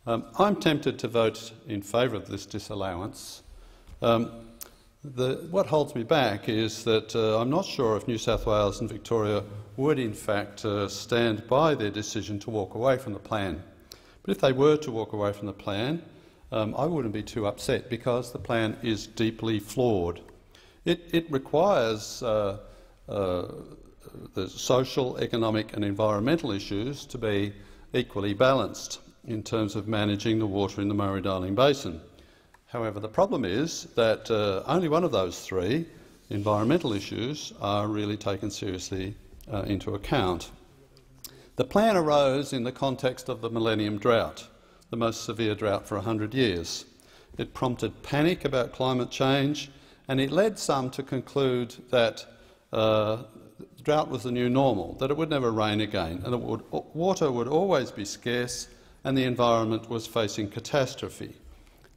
I'm tempted to vote in favour of this disallowance. What holds me back is that I'm not sure if New South Wales and Victoria would in fact stand by their decision to walk away from the plan. But if they were to walk away from the plan, I wouldn't be too upset because the plan is deeply flawed. It requires the social, economic and environmental issues to be equally balanced in terms of managing the water in the Murray-Darling Basin. However, the problem is that only one of those three, environmental issues, are really taken seriously into account. The plan arose in the context of the Millennium Drought, the most severe drought for 100 years. It prompted panic about climate change, and it led some to conclude that drought was the new normal, that it would never rain again, and that water would always be scarce and the environment was facing catastrophe.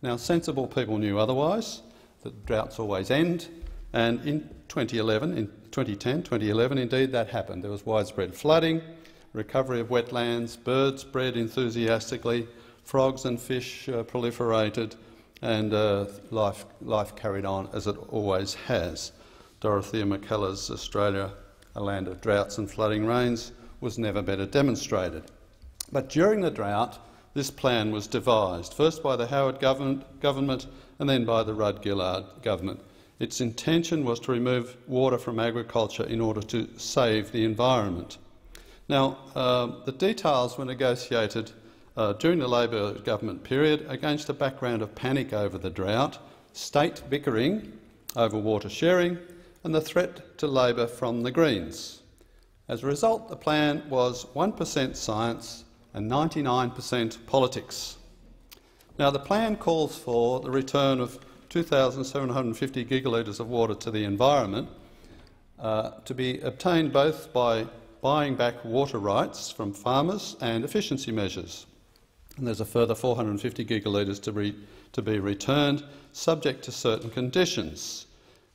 Now, sensible people knew otherwise, that droughts always end, and in 2011 indeed, that happened. There was widespread flooding, recovery of wetlands, birds bred enthusiastically, frogs and fish proliferated, and life carried on as it always has. Dorothea McKellar's Australia, a land of droughts and flooding rains, was never better demonstrated. But during the drought, this plan was devised, first by the Howard government and then by the Rudd-Gillard government. Its intention was to remove water from agriculture in order to save the environment. Now, the details were negotiated during the Labor government period against a background of panic over the drought, state bickering over water sharing and the threat to Labor from the Greens. As a result, the plan was 1% science and 99% politics. Now, the plan calls for the return of 2,750 gigalitres of water to the environment to be obtained both by buying back water rights from farmers and efficiency measures. And there's a further 450 gigalitres to be returned, subject to certain conditions.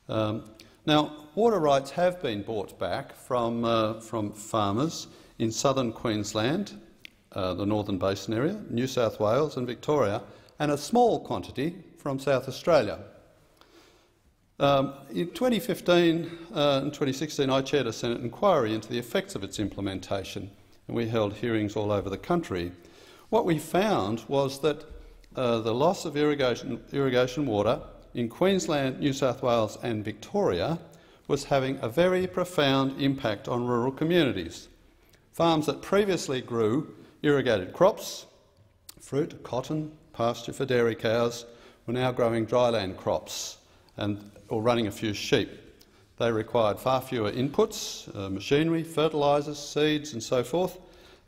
Now, water rights have been bought back from farmers in southern Queensland, the Northern Basin area, New South Wales and Victoria, and a small quantity from South Australia. In 2015 and 2016, I chaired a Senate inquiry into the effects of its implementation, and we held hearings all over the country. What we found was that the loss of irrigation water in Queensland, New South Wales and Victoria was having a very profound impact on rural communities. Farms that previously grew irrigated crops, fruit, cotton, pasture for dairy cows, were now growing dryland crops or running a few sheep. They required far fewer inputs, machinery, fertilisers, seeds and so forth,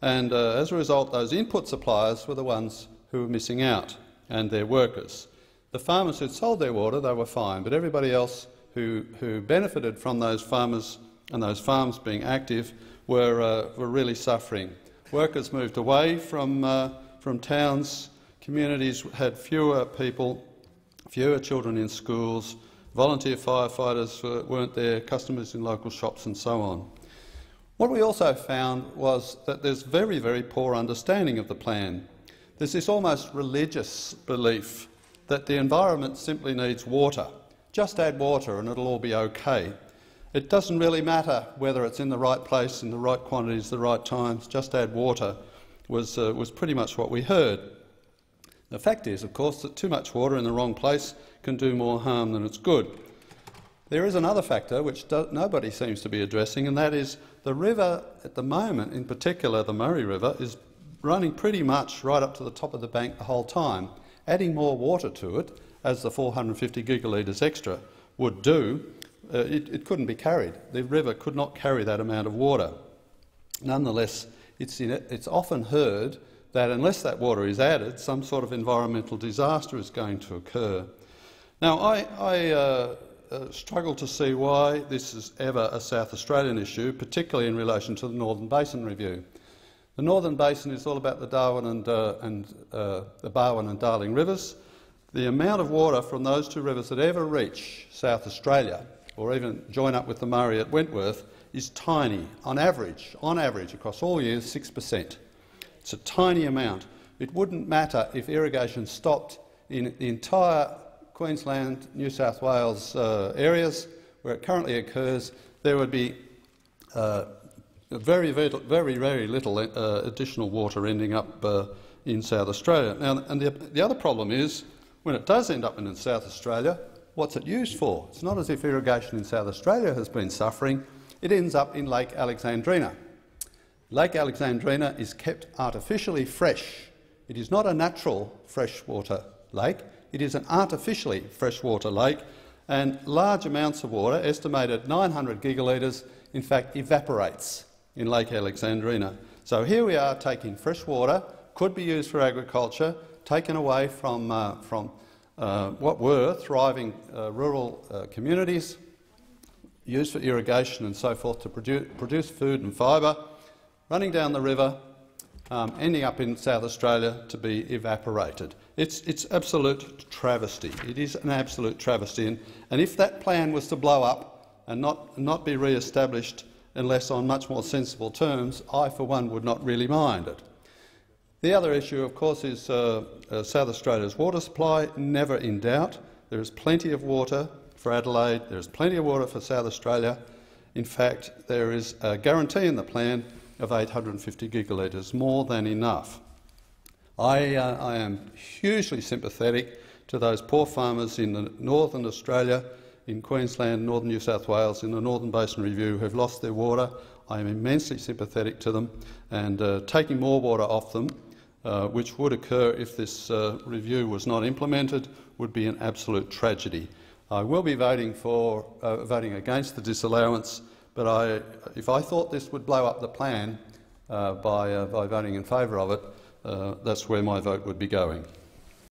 and as a result those input suppliers were the ones who were missing out, and their workers. The farmers who'd sold their water, they were fine, but everybody else who benefited from those farmers and those farms being active were really suffering. Workers moved away from towns, communities had fewer people, fewer children in schools, volunteer firefighters weren't there, customers in local shops and so on. What we also found was that there's very, very poor understanding of the plan. There's this almost religious belief that the environment simply needs water. Just add water and it'll all be okay. It doesn't really matter whether it's in the right place, in the right quantities, the right times. Just add water was pretty much what we heard. The fact is, of course, that too much water in the wrong place can do more harm than it's good. There is another factor which nobody seems to be addressing, and that is the river at the moment, in particular the Murray River, is running pretty much right up to the top of the bank the whole time. Adding more water to it, as the 450 gigalitres extra would do, it couldn't be carried. The river could not carry that amount of water. Nonetheless, it's often heard that unless that water is added, some sort of environmental disaster is going to occur. Now, I struggle to see why this is ever a South Australian issue, particularly in relation to the Northern Basin Review. The Northern Basin is all about the Darwin and the Barwon and Darling rivers. The amount of water from those two rivers that ever reach South Australia, or even join up with the Murray at Wentworth, is tiny. On average, across all years, 6%. It's a tiny amount. it wouldn't matter if irrigation stopped in the entire Queensland, New South Wales areas where it currently occurs. There would be very little additional water ending up in South Australia. Now, and the other problem is, when it does end up in South Australia, what's it used for? It's not as if irrigation in South Australia has been suffering. It ends up in Lake Alexandrina. Lake Alexandrina is kept artificially fresh. It is not a natural freshwater lake. It is an artificially freshwater lake, and large amounts of water, estimated 900 gigalitres, in fact evaporates in Lake Alexandrina. So here we are taking fresh water, could be used for agriculture, taken away from what were thriving rural communities, used for irrigation and so forth to produce food and fibre, running down the river, ending up in South Australia to be evaporated. It's absolute travesty. It is an absolute travesty. And if that plan was to blow up and not be re-established unless on much more sensible terms, I for one would not really mind it. The other issue, of course, is South Australia's water supply, never in doubt. There is plenty of water for Adelaide, there is plenty of water for South Australia. In fact, there is a guarantee in the plan of 850 gigalitres, more than enough. I am hugely sympathetic to those poor farmers in northern Australia, in Queensland, northern New South Wales, in the Northern Basin Review, who have lost their water. I am immensely sympathetic to them, and taking more water off them, which would occur if this review was not implemented, would be an absolute tragedy. I will be voting against the disallowance, but if I thought this would blow up the plan by voting in favour of it, that's where my vote would be going.